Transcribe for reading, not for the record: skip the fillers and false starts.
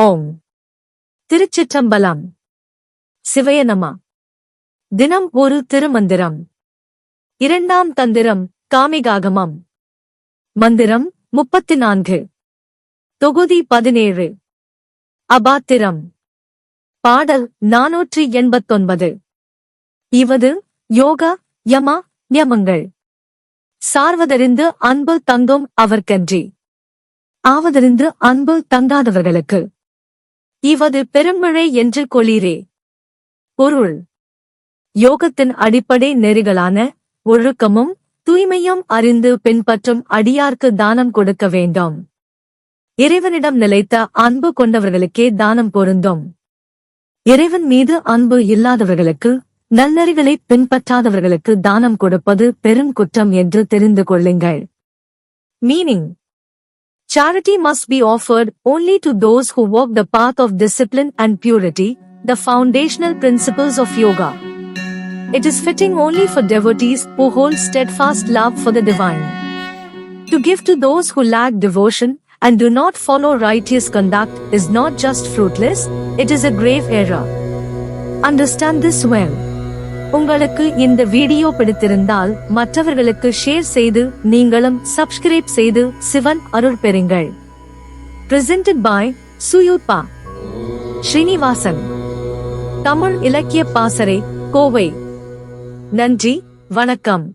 ஓம் திருச்சிற்றம்பலம். சிவய நம. தினம் ஒரு திருமந்திரம். இரண்டாம் தந்திரம் காமிகாகமம். மந்திரம் 34. தொகுதி 17. அபாத்திரம். பாடல் 489. இவது யோக யம யமங்கள். சார்வதறிந்து அன்பு தங்கும் அவர்க்கன்றி ஆவதறிந்து அன்பு தங்காதவர்களுக்கு இவது பெருமழை என்று கொளீரே. பொருள்: யோகத்தின் அடிப்படை நெறிகளான ஒழுக்கமும் தூய்மையும் அறிந்து பின்பற்றும் அடியார்க்கு தானம் கொடுக்க வேண்டும். இறைவனிடம் நிலைத்த அன்பு கொண்டவர்களுக்கே தானம் பொருந்தும். இறைவன் மீது அன்பு இல்லாதவர்களுக்கு, நல்லறிகளை பின்பற்றாதவர்களுக்கு தானம் கொடுப்பது பெருங்குற்றம் என்று தெரிந்து கொள்ளுங்கள். Meaning: Charity must be offered only to those who walk the path of discipline and purity, the foundational principles of yoga. It is fitting only for devotees who hold steadfast love for the divine. To give to those who lack devotion and do not follow righteous conduct is not just fruitless, it is a grave error. Understand this well. உங்களுக்கு இந்த video பிடித்திருந்தால் மற்றவர்களுக்கு share செய்து நீங்களும் subscribe செய்து சிவன் அருள் பெறுங்கள். Presented by சுயூப்பா Srinivasan. Tamil இலக்கிய பாசறை, கோவை. நன்றி, வணக்கம்.